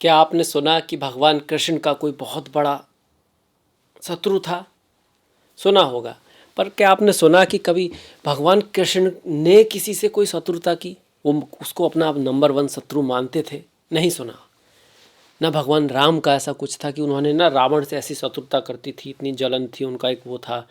क्या आपने सुना कि भगवान कृष्ण का कोई बहुत बड़ा शत्रु था? सुना होगा। पर क्या आपने सुना कि कभी भगवान कृष्ण ने किसी से कोई शत्रुता की, वो उसको अपना नंबर वन शत्रु मानते थे? नहीं सुना। ना भगवान राम का ऐसा कुछ था कि उन्होंने ना रावण से ऐसी शत्रुता करती थी, इतनी जलन थी उनका, एक वो था,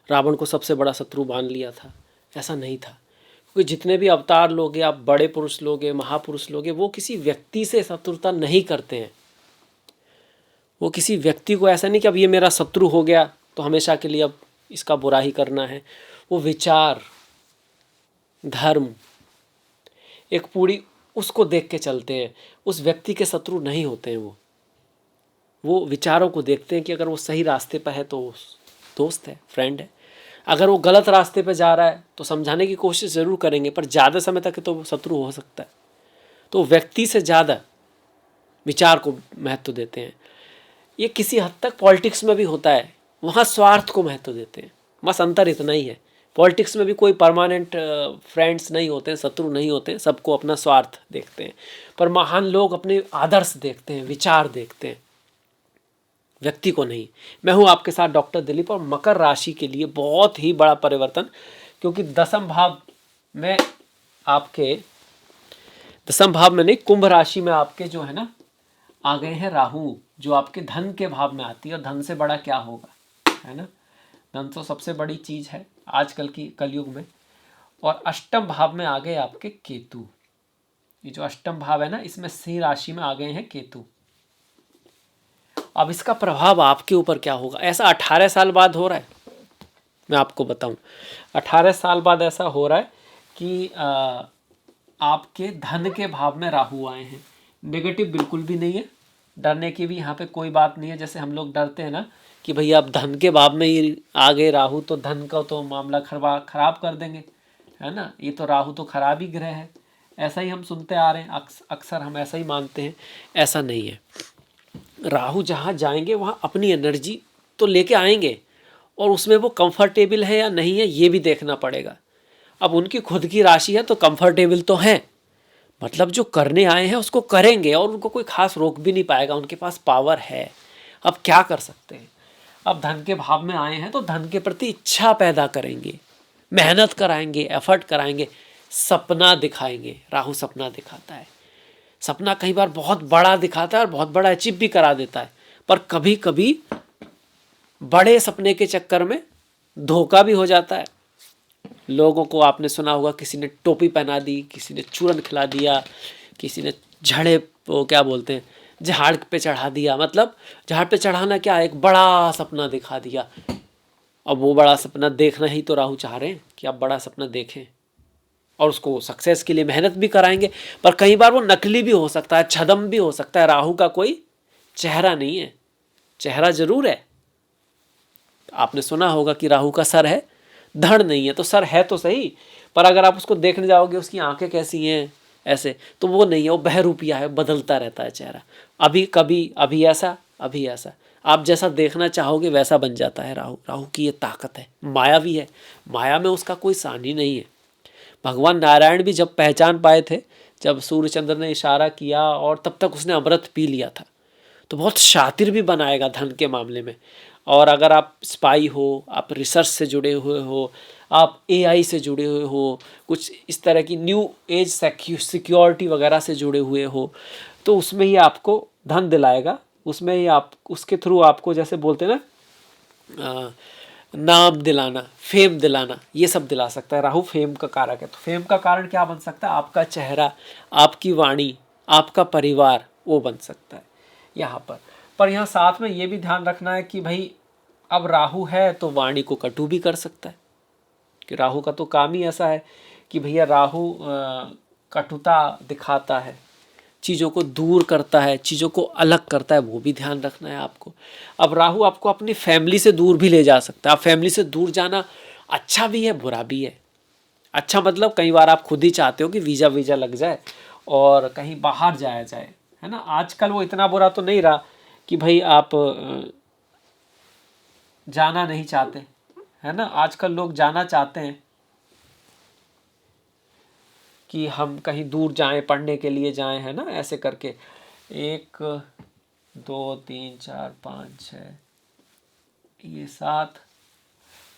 रावण को सबसे बड़ा शत्रु मान लिया था। ऐसा नहीं था। क्योंकि जितने भी अवतार लोग हैं, आप बड़े पुरुष लोग हैं, महापुरुष लोग हैं, वो किसी व्यक्ति से शत्रुता नहीं करते हैं। वो किसी व्यक्ति को ऐसा नहीं कि अब ये मेरा शत्रु हो गया तो हमेशा के लिए अब इसका बुरा ही करना है। वो विचार, धर्म, एक पूरी उसको देख के चलते हैं। उस व्यक्ति के शत्रु नहीं होते हैं। वो विचारों को देखते हैं कि अगर वो सही रास्ते पर है तो दोस्त है, फ्रेंड है। अगर वो गलत रास्ते पर जा रहा है तो समझाने की कोशिश ज़रूर करेंगे, पर ज़्यादा समय तक तो वो शत्रु हो सकता है। तो व्यक्ति से ज़्यादा विचार को महत्व देते हैं। ये किसी हद तक पॉलिटिक्स में भी होता है, वहाँ स्वार्थ को महत्व देते हैं। बस अंतर इतना ही है। पॉलिटिक्स में भी कोई परमानेंट फ्रेंड्स नहीं होते हैं, शत्रु नहीं होते हैं, सबको अपना स्वार्थ देखते हैं। पर महान लोग अपने आदर्श देखते हैं, विचार देखते हैं, व्यक्ति को नहीं। मैं हूँ आपके साथ डॉक्टर दिलीप, और मकर राशि के लिए बहुत ही बड़ा परिवर्तन, क्योंकि दसम भाव में आपके, दसम भाव में नहीं, कुंभ राशि में आपके जो है ना आ गए हैं राहु, जो आपके धन के भाव में आती है। और धन से बड़ा क्या होगा, है ना? धन तो सबसे बड़ी चीज है आजकल की कलयुग में। और अष्टम भाव में आ गए आपके केतु। ये जो अष्टम भाव है ना, इसमें सिंह राशि में आ गए हैं केतु। अब इसका प्रभाव आपके ऊपर क्या होगा? ऐसा 18 साल बाद हो रहा है। मैं आपको बताऊं, 18 साल बाद ऐसा हो रहा है कि आपके धन के भाव में राहु आए हैं। नेगेटिव बिल्कुल भी नहीं है, डरने की भी यहाँ पे कोई बात नहीं है। जैसे हम लोग डरते हैं ना कि भैया अब धन के भाव में ही आ गए राहु तो धन का तो मामला खराब कर देंगे, है ना? ये तो राहु तो खराब ही ग्रह है, ऐसा ही हम सुनते आ रहे हैं, अक्सर हम ऐसा ही मानते हैं। ऐसा नहीं है। राहु जहाँ जाएंगे वहाँ अपनी एनर्जी तो लेके आएंगे, और उसमें वो कंफर्टेबल है या नहीं है ये भी देखना पड़ेगा। अब उनकी खुद की राशि है तो कंफर्टेबल तो है, मतलब जो करने आए हैं उसको करेंगे, और उनको कोई खास रोक भी नहीं पाएगा, उनके पास पावर है। अब क्या कर सकते हैं? अब धन के भाव में आए हैं तो धन के प्रति इच्छा पैदा करेंगे, मेहनत कराएंगे, एफर्ट कराएंगे, सपना दिखाएंगे। राहु सपना दिखाता है। सपना कई बार बहुत बड़ा दिखाता है और बहुत बड़ा अचीव भी करा देता है, पर कभी कभी बड़े सपने के चक्कर में धोखा भी हो जाता है। लोगों को आपने सुना होगा, किसी ने टोपी पहना दी, किसी ने चूरन खिला दिया, किसी ने झड़े, वो क्या बोलते हैं, झाड़ पे चढ़ा दिया। मतलब झाड़ पे चढ़ाना क्या, एक बड़ा सपना दिखा दिया। अब वो बड़ा सपना देखना ही तो राहु चाह रहे हैं कि आप बड़ा सपना देखें, और उसको सक्सेस के लिए मेहनत भी कराएंगे। पर कई बार वो नकली भी हो सकता है, छदम भी हो सकता है। राहु का कोई चेहरा नहीं है, चेहरा जरूर है। आपने सुना होगा कि राहु का सर है, धड़ नहीं है। तो सर है तो सही, पर अगर आप उसको देखने जाओगे उसकी आंखें कैसी हैं ऐसे, तो वो नहीं है, वो बहरूपिया है, बदलता रहता है चेहरा। अभी कभी अभी ऐसा, अभी ऐसा। आप जैसा देखना चाहोगे वैसा बन जाता है राहु। राहु की ये ताकत है, मायावी है, माया में उसका कोई सानी नहीं है। भगवान नारायण भी जब पहचान पाए थे, जब सूर्य चंद्र ने इशारा किया और तब तक उसने अमृत पी लिया था। तो बहुत शातिर भी बनाएगा धन के मामले में। और अगर आप स्पाई हो, आप रिसर्च से जुड़े हुए हो, आप एआई से जुड़े हुए हो, कुछ इस तरह की न्यू एज सिक्योरिटी वगैरह से जुड़े हुए हो, तो उसमें ही आपको धन दिलाएगा। उसमें ही आप, उसके थ्रू आपको, जैसे बोलते हैं ना, नाम दिलाना, फेम दिलाना, ये सब दिला सकता है। राहु फेम का कारक है। तो फेम का कारण क्या बन सकता है? आपका चेहरा, आपकी वाणी, आपका परिवार, वो बन सकता है यहाँ पर यहाँ साथ में ये भी ध्यान रखना है कि भाई अब राहु है तो वाणी को कटु भी कर सकता है, कि राहु का तो काम ही ऐसा है कि भैया राहु कटुता दिखाता है, चीज़ों को दूर करता है, चीज़ों को अलग करता है, वो भी ध्यान रखना है आपको। अब राहु आपको अपनी फैमिली से दूर भी ले जा सकता है। अब फैमिली से दूर जाना अच्छा भी है, बुरा भी है। अच्छा मतलब कई बार आप खुद ही चाहते हो कि वीज़ा वीज़ा लग जाए और कहीं बाहर जाया जाए, है ना? आजकल वो इतना बुरा तो नहीं रहा कि भाई आप जाना नहीं चाहते, है ना? आजकल लोग जाना चाहते हैं कि हम कहीं दूर जाएं, पढ़ने के लिए जाएं, है ना, ऐसे करके। 1 2 3 4 5 6 ये 7।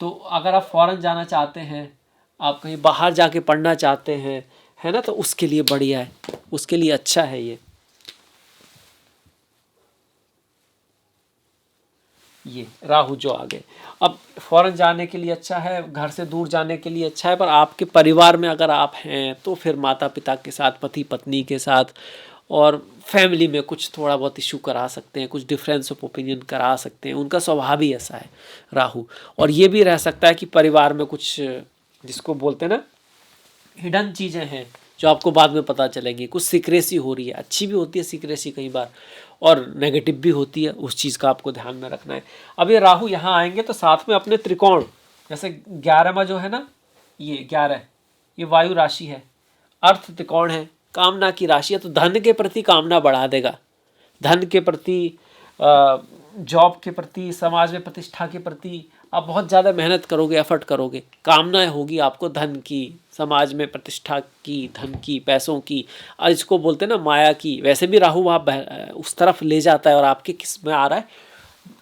तो अगर आप फॉरेन जाना चाहते हैं, आप कहीं बाहर जाके पढ़ना चाहते हैं, है ना, तो उसके लिए बढ़िया है, उसके लिए अच्छा है ये राहु जो आ गए। अब फॉरेन जाने के लिए अच्छा है, घर से दूर जाने के लिए अच्छा है, पर आपके परिवार में अगर आप हैं तो फिर माता पिता के साथ, पति पत्नी के साथ और फैमिली में कुछ थोड़ा बहुत इशू करा सकते हैं, कुछ डिफरेंस ऑफ ओपिनियन करा सकते हैं, उनका स्वभाव ही ऐसा है राहु। और ये भी रह सकता है कि परिवार में कुछ, जिसको बोलते हैं ना, हिडन चीज़ें हैं जो आपको बाद में पता चलेंगी, कुछ सीक्रेसी हो रही है, अच्छी भी होती है सीक्रेसी कई बार और नेगेटिव भी होती है, उस चीज़ का आपको ध्यान में रखना है। अब ये राहु यहाँ आएंगे तो साथ में अपने त्रिकोण, जैसे 11वां जो है ना, ये 11 ये वायु राशि है, अर्थ त्रिकोण है, कामना की राशि है, तो धन के प्रति कामना बढ़ा देगा, धन के प्रति, जॉब के प्रति, समाज में प्रतिष्ठा के प्रति आप बहुत ज़्यादा मेहनत करोगे, एफर्ट करोगे, कामनाएं होगी आपको धन की, समाज में प्रतिष्ठा की, धन की, पैसों की, और इसको बोलते हैं ना माया की। वैसे भी राहु वहाँ उस तरफ ले जाता है और आपके किस में आ रहा है,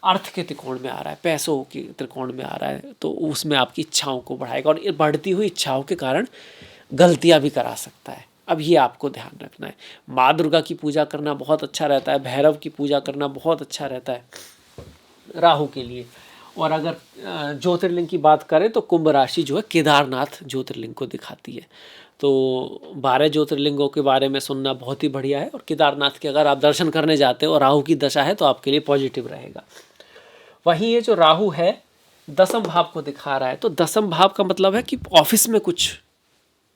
अर्थ के त्रिकोण में आ रहा है, पैसों के त्रिकोण में आ रहा है, तो उसमें आपकी इच्छाओं को बढ़ाएगा और बढ़ती हुई इच्छाओं के कारण गलतियाँ भी करा सकता है। अब ये आपको ध्यान रखना है। माँ दुर्गा की पूजा करना बहुत अच्छा रहता है, भैरव की पूजा करना बहुत अच्छा रहता है राहु के लिए। और अगर ज्योतिर्लिंग की बात करें तो कुंभ राशि जो है केदारनाथ ज्योतिर्लिंग को दिखाती है, तो 12 ज्योतिर्लिंगों के बारे में सुनना बहुत ही बढ़िया है। और केदारनाथ के अगर आप दर्शन करने जाते हो और राहु की दशा है तो आपके लिए पॉजिटिव रहेगा। वहीं ये जो राहु है 10वें भाव को दिखा रहा है, तो 10वें भाव का मतलब है कि ऑफिस में कुछ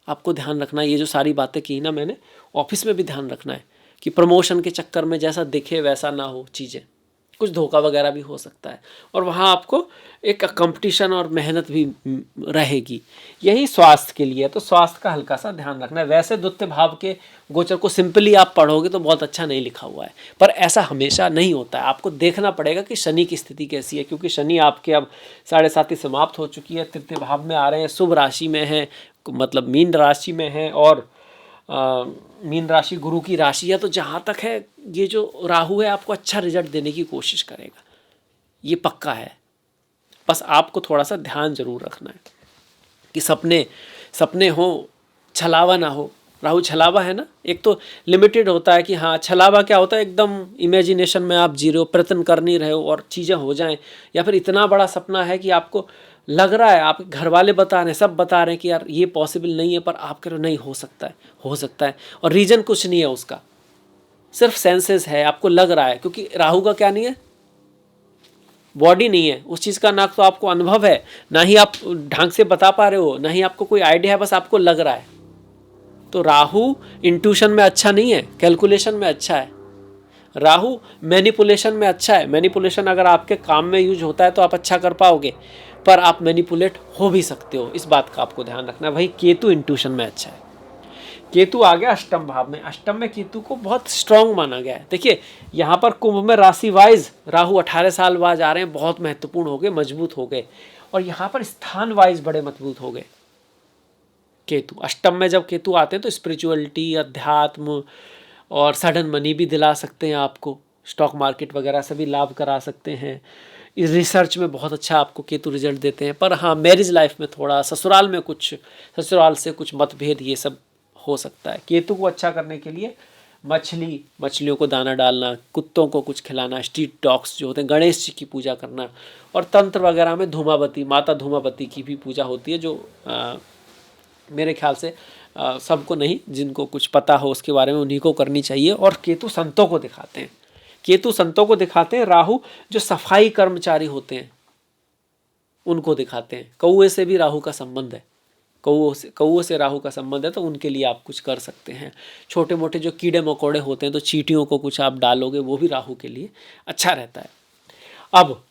आपको ध्यान रखना है। ये जो सारी बातें की ना मैंने, ऑफिस में भी ध्यान रखना है कि प्रमोशन के चक्कर में जैसा दिखे वैसा ना हो चीज़ें, कुछ धोखा वगैरह भी हो सकता है, और वहाँ आपको एक कंपटीशन और मेहनत भी रहेगी। यही स्वास्थ्य के लिए है, तो स्वास्थ्य का हल्का सा ध्यान रखना है। वैसे द्वितीय भाव के गोचर को सिंपली आप पढ़ोगे तो बहुत अच्छा नहीं लिखा हुआ है, पर ऐसा हमेशा नहीं होता है, आपको देखना पड़ेगा कि शनि की स्थिति कैसी है, क्योंकि शनि आपके अब 7.5 समाप्त हो चुकी है, तृतीय भाव में आ रहे हैं, शुभ राशि में है, मतलब मीन राशि में है, और मीन राशि गुरु की राशि है, तो जहाँ तक है ये जो राहु है आपको अच्छा रिजल्ट देने की कोशिश करेगा, ये पक्का है। बस आपको थोड़ा सा ध्यान जरूर रखना है कि सपने हो, छलावा ना हो। राहु छलावा है ना, एक तो लिमिटेड होता है कि हाँ, छलावा क्या होता है, एकदम इमेजिनेशन में आप जी रहे हो, प्रयत्न कर नहीं रहे हो और चीज़ें हो जाएं, या फिर इतना बड़ा सपना है कि आपको लग रहा है, आप घर वाले बता रहे हैं, सब बता रहे हैं कि यार ये पॉसिबल नहीं है, पर आप कह रहे हो नहीं, हो सकता है, हो सकता है, और रीज़न कुछ नहीं है उसका, सिर्फ सेंसेस है, आपको लग रहा है, क्योंकि राहु का क्या नहीं है, बॉडी नहीं है उस चीज़ का, ना तो आपको अनुभव है, ना ही आप ढंग से बता पा रहे हो, ना ही आपको कोई आइडिया है, बस आपको लग रहा है। तो राहु इंट्यूशन में अच्छा नहीं है, कैलकुलेशन में अच्छा है। राहु मैनिपुलेशन में अच्छा है। मैनिपुलेशन अगर आपके काम में यूज होता है तो आप अच्छा कर पाओगे, पर आप मैनिपुलेट हो भी सकते हो, इस बात का आपको ध्यान रखना है। वही केतु इंट्यूशन में अच्छा है। केतु आ गया अष्टम भाव में, अष्टम में केतु को बहुत स्ट्रांग माना गया है। देखिए यहाँ पर कुंभ में राशि वाइज राहु 18 साल बाद आ रहे हैं, बहुत महत्वपूर्ण हो गए, मजबूत हो गए, और यहाँ पर स्थान वाइज बड़े मजबूत हो गए। केतु अष्टम में जब केतु आते हैं तो स्पिरिचुअलिटी, अध्यात्म और सडन मनी भी दिला सकते हैं आपको, स्टॉक मार्केट वगैरह से भी लाभ करा सकते हैं, इस रिसर्च में बहुत अच्छा आपको केतु रिजल्ट देते हैं। पर हाँ, मैरिज लाइफ में थोड़ा, ससुराल में कुछ, ससुराल से कुछ मतभेद, ये सब हो सकता है। केतु को अच्छा करने के लिए मछलियों को दाना डालना, कुत्तों को कुछ खिलाना, स्ट्रीट डॉग्स जो होते हैं, गणेश जी की पूजा करना, और तंत्र वगैरह में धूमावती, माता धूमावती की भी पूजा होती है, जो मेरे ख्याल से सबको नहीं, जिनको कुछ पता हो उसके बारे में उन्हीं को करनी चाहिए। और केतु संतों को दिखाते हैं, केतु संतों को दिखाते हैं। राहु जो सफाई कर्मचारी होते हैं उनको दिखाते हैं। कौए से भी राहु का संबंध है, कौओं से राहु का संबंध है, तो उनके लिए आप कुछ कर सकते हैं। छोटे मोटे जो कीड़े मकोड़े होते हैं, तो चींटियों को कुछ आप डालोगे, वो भी राहु के लिए अच्छा रहता है। अब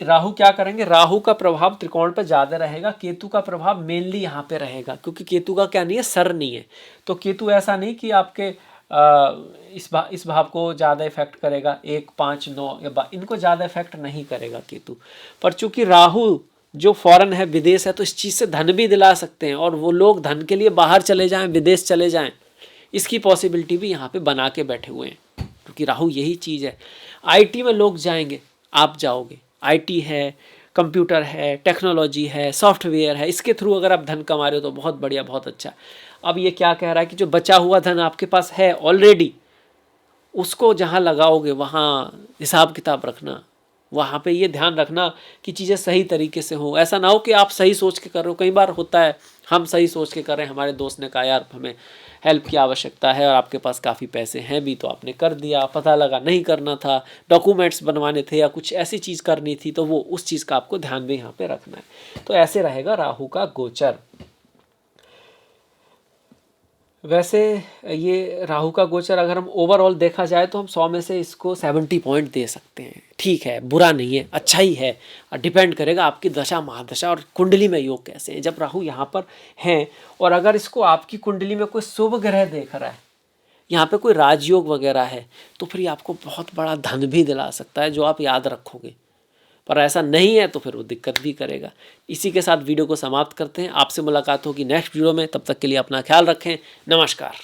राहु क्या करेंगे, राहु का प्रभाव त्रिकोण पर ज़्यादा रहेगा, केतु का प्रभाव मेनली यहाँ पे रहेगा, क्योंकि केतु का क्या नहीं है, सर नहीं है। तो केतु ऐसा नहीं कि आपके इस भाव को ज़्यादा इफेक्ट करेगा, 1, 5, 9 या इनको ज़्यादा इफेक्ट नहीं करेगा केतु। पर चूंकि राहु जो फॉरेन है, विदेश है, तो इस चीज़ से धन भी दिला सकते हैं, और वो लोग धन के लिए बाहर चले जाएं, विदेश चले जाएं, इसकी पॉसिबिलिटी भी यहाँ पे बना के बैठे हुए हैं। क्योंकि राहु यही चीज़ है। आईटी में लोग जाएंगे, आप जाओगे, आईटी है, कंप्यूटर है, टेक्नोलॉजी है, सॉफ्टवेयर है, इसके थ्रू अगर आप धन कमा रहे हो तो बहुत बढ़िया, बहुत अच्छा। अब ये क्या कह रहा है कि जो बचा हुआ धन आपके पास है ऑलरेडी, उसको जहाँ लगाओगे वहाँ हिसाब किताब रखना, वहाँ पे ये ध्यान रखना कि चीज़ें सही तरीके से हो। ऐसा ना हो कि आप सही सोच के कर रहे हो, कई बार होता है हम सही सोच के कर रहे हैं, हमारे दोस्त ने कहा यार हमें हेल्प की आवश्यकता है और आपके पास काफ़ी पैसे हैं भी, तो आपने कर दिया, पता लगा नहीं करना था, डॉक्यूमेंट्स बनवाने थे या कुछ ऐसी चीज़ करनी थी, तो वो उस चीज़ का आपको ध्यान भी यहाँ पे रखना है। तो ऐसे रहेगा राहु का गोचर। वैसे ये राहु का गोचर अगर हम ओवरऑल देखा जाए तो हम 100 में से इसको 70 पॉइंट दे सकते हैं। ठीक है, बुरा नहीं है, अच्छा ही है। डिपेंड करेगा आपकी दशा महादशा और कुंडली में योग कैसे हैं। जब राहु यहाँ पर हैं और अगर इसको आपकी कुंडली में कोई शुभ ग्रह देख रहा है, यहाँ पे कोई राजयोग वगैरह है, तो फिर ये आपको बहुत बड़ा धन भी दिला सकता है जो आप याद रखोगे। पर ऐसा नहीं है तो फिर वो दिक्कत भी करेगा। इसी के साथ वीडियो को समाप्त करते हैं। आपसे मुलाकात होगी नेक्स्ट वीडियो में, तब तक के लिए अपना ख्याल रखें। नमस्कार।